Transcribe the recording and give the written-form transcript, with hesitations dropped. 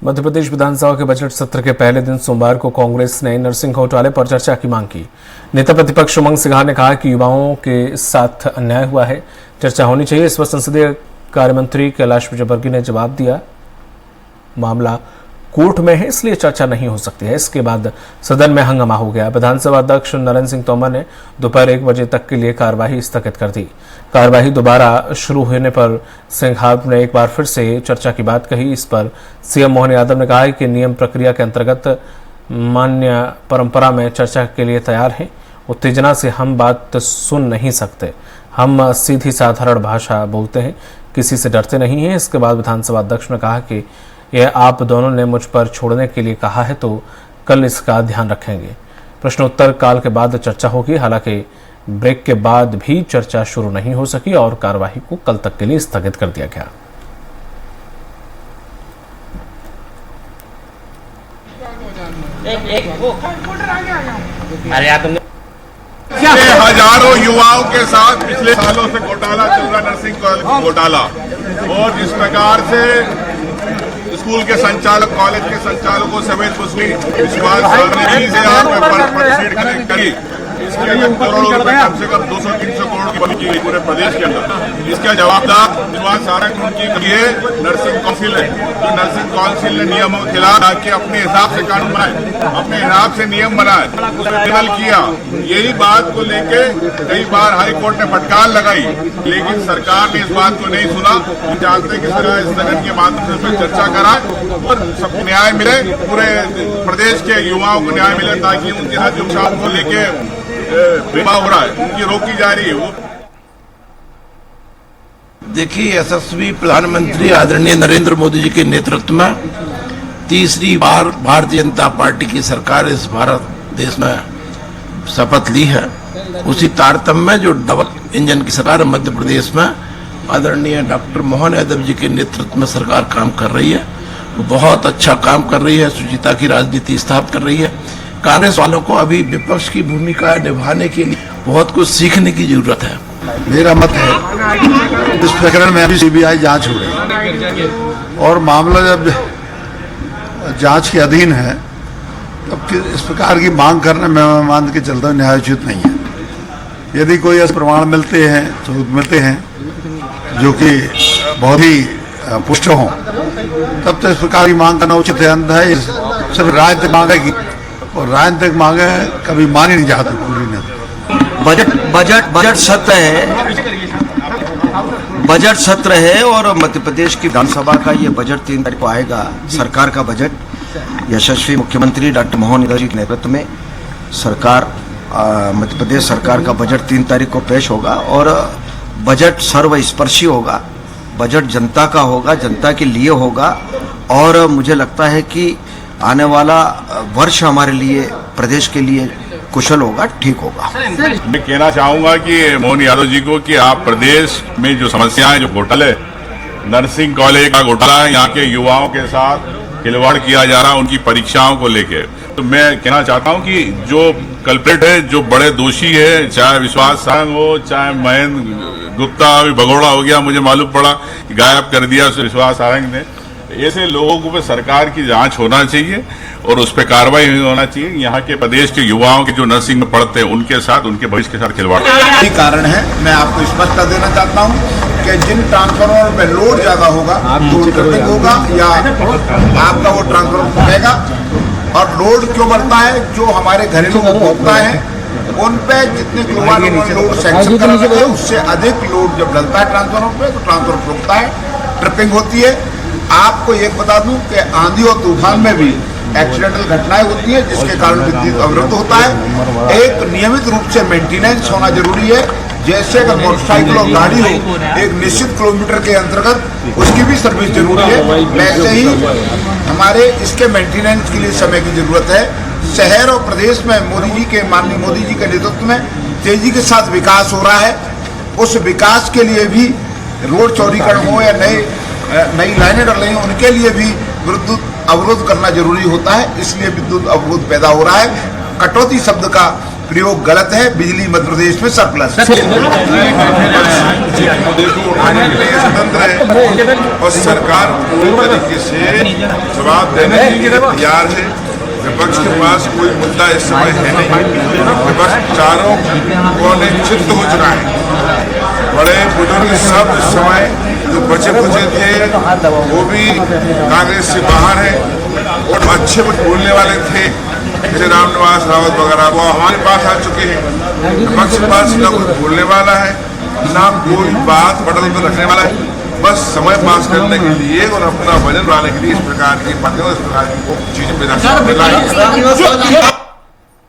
मध्य प्रदेश विधानसभा के बजट सत्र के पहले दिन सोमवार को कांग्रेस ने नरसिंह घोटाले पर चर्चा की मांग की। नेता प्रतिपक्ष उमंग सिंघार ने कहा कि युवाओं के साथ अन्याय हुआ है, चर्चा होनी चाहिए। इस पर संसदीय कार्य मंत्री कैलाश विजयवर्गीय ने जवाब दिया, मामला कोर्ट में है इसलिए चर्चा नहीं हो सकती है। इसके बाद सदन में हंगामा हो गया। विधानसभा अध्यक्ष नरेंद्र सिंह तोमर ने दोपहर 1 बजे तक के लिए कार्यवाही स्थगित कर दी। कार्यवाही दोबारा शुरू होने पर सिंघार ने एक बार फिर से चर्चा की बात कही। इस पर सीएम मोहन यादव ने कहा कि नियम प्रक्रिया के अंतर्गत मान्य परंपरा में चर्चा के लिए तैयार हैं। उत्तेजना से हम बात सुन नहीं सकते, हम सीधी साधारण भाषा बोलते हैं, किसी से डरते नहीं हैं। इसके बाद विधानसभा अध्यक्ष ने कहा कि यह आप दोनों ने मुझ पर छोड़ने के लिए कहा है तो कल इसका ध्यान रखेंगे। प्रश्नोत्तर काल के बाद चर्चा होगी। हालांकि ब्रेक के बाद भी चर्चा शुरू नहीं हो सकी और कार्यवाही को कल तक के लिए स्थगित कर दिया गया। हजारों युवाओं के साथ पिछले सालों से घोटाला चल रहा, नरसिंह घोटाला, और जिस प्रकार से स्कूल के संचालक, कॉलेज के संचालकों समेत विश्वास करी, इसके लिए करोड़ों रुपए, कम से कम 200-300 करोड़ की बनी की पूरे प्रदेश के अंदर। इसका जवाबदार विश्वास सारंग उनकी लिए नर्सिंग काउंसिल है। तो नर्सिंग काउंसिल ने नियमों के खिलाफ आके अपने हिसाब से कानून बनाए, अपने हिसाब से नियम बनाए, उसमें विमल किया। यही बात को लेके कई बार हाई कोर्ट ने फटकार लगाई, लेकिन सरकार ने इस बात को नहीं सुना। चाहते कि सरकार इस सदन के माध्यम से चर्चा कराए और सबको न्याय मिले, पूरे प्रदेश के युवाओं को न्याय मिले, ताकि उनके साथ जो शाम को लेके विवाह हो रहा है उनकी रोकी जा रही है। वो देखिए, यशस्वी प्रधानमंत्री आदरणीय नरेंद्र मोदी जी के नेतृत्व में तीसरी बार भारतीय जनता पार्टी की सरकार इस भारत देश में शपथ ली है। उसी तारतम्य में जो डबल इंजन की सरकार मध्य प्रदेश में आदरणीय डॉक्टर मोहन यादव जी के नेतृत्व में सरकार काम कर रही है, वो बहुत अच्छा काम कर रही है, शुचिता की राजनीति स्थापित कर रही है। कांग्रेस वालों को अभी विपक्ष की भूमिका निभाने के लिए बहुत कुछ सीखने की जरूरत है। मेरा मत है इस प्रकरण में अभी सीबीआई जांच हो रही और मामला जब जांच के अधीन है तब इस प्रकार की मांग करना मैं मान के चलता हूँ न्यायोचित नहीं है। यदि कोई ऐसे प्रमाण मिलते हैं, सबूत मिलते हैं जो कि बहुत ही पुष्ट हों, तब तो इस प्रकार की मांग करना उचित है। अन्यथा है सिर्फ राजनीतिक मांग है और राजनीतिक मांगे कभी मानी नहीं जाती पूरी नहीं। बजट सत्र है और मध्य प्रदेश की विधानसभा का ये बजट 3 तारीख को आएगा। सरकार का बजट यशस्वी मुख्यमंत्री डॉक्टर मोहन यादव जी के नेतृत्व में सरकार, मध्य प्रदेश सरकार का बजट 3 तारीख को पेश होगा और बजट सर्वस्पर्शी होगा। बजट जनता का होगा, जनता के लिए होगा और मुझे लगता है कि आने वाला वर्ष हमारे लिए, प्रदेश के लिए कुशल होगा, ठीक होगा। मैं कहना चाहूंगा कि मोहन यादव जी को कि आप प्रदेश में जो समस्याएं, जो घोटाले, नर्सिंग कॉलेज का घोटाला, यहाँ के युवाओं के साथ खिलवाड़ किया जा रहा, उनकी परीक्षाओं को लेके, तो मैं कहना चाहता हूं कि जो कल्प्रेट है, जो बड़े दोषी है, चाहे विश्वास सारंग हो, चाहे महेंद्र गुप्ता, अभी भगोड़ा हो गया, मुझे मालूम पड़ा कि गायब कर दिया विश्वास सारंग ने। ऐसे लोगों को सरकार की जांच होना चाहिए और उस पर कार्रवाई होना चाहिए। यहाँ के प्रदेश के युवाओं के जो नर्सिंग में पढ़ते हैं उनके साथ, उनके भविष्य के साथ खिलवाड़। यही कारण है, मैं आपको स्पष्ट कर देना चाहता हूँ कि जिन ट्रांसफार्मर पे लोड ज्यादा होगा तो ट्रिपिंग होगा या आपका वो ट्रांसफार्मर बढ़ेगा। और लोड क्यों बढ़ता है? जो हमारे घरेलू उपभोक्ता है उन पे जितने किलोवाट लोड सैंक्शन करा है उससे अधिक लोड जब डलता है ट्रांसफार्मर पे तो ट्रांसफार्मर रुकता है, ट्रिपिंग होती है। आपको एक बता दूं कि आंधी और तूफान में भी एक्सीडेंटल घटनाएं होती है जिसके कारण विद्युत अवरुद्ध होता है। एक नियमित रूप से मेंटेनेंस होना जरूरी है। जैसे अगर मोटरसाइकिल और गाड़ी हो, एक निश्चित किलोमीटर के अंतर्गत उसकी भी सर्विस जरूरी है, वैसे ही हमारे इसके मेंटेनेंस के लिए समय की जरूरत है। शहर और प्रदेश में माननीय मोदी जी के नेतृत्व में तेजी के साथ विकास हो रहा है। उस विकास के लिए भी रोड चौड़ीकरण हो या नई लाइनें डल रही हैं, उनके लिए भी विद्युत अवरोध करना जरूरी होता है। इसलिए विद्युत अवरोध पैदा हो रहा है। कटौती शब्द का प्रयोग गलत है। बिजली मध्य प्रदेश में सरप्लस है। देखो उठाने के लिए स्वतंत्र है और सरकार पूरी तरीके से जवाब देने के लिए तैयार है। विपक्ष के पास कोई मुद्दा इस समय है नहीं। विपक्ष चारों कोने चित्त हो चुका है। बड़े बुजुर्ग सब इस समय जो बचे खुचे थे वो भी कांग्रेस से बाहर है और अच्छे बोलने वाले थे जैसे रामनिवास रावत वगैरह वो हमारे पास आ चुके हैं। विपक्ष के पास न कोई बोलने वाला है ना कोई बात पटल पर रखने वाला है। बस समय पास करने के लिए और अपना वजन लाने के लिए इस प्रकार की बातें इस प्रकार की चीजें पैदा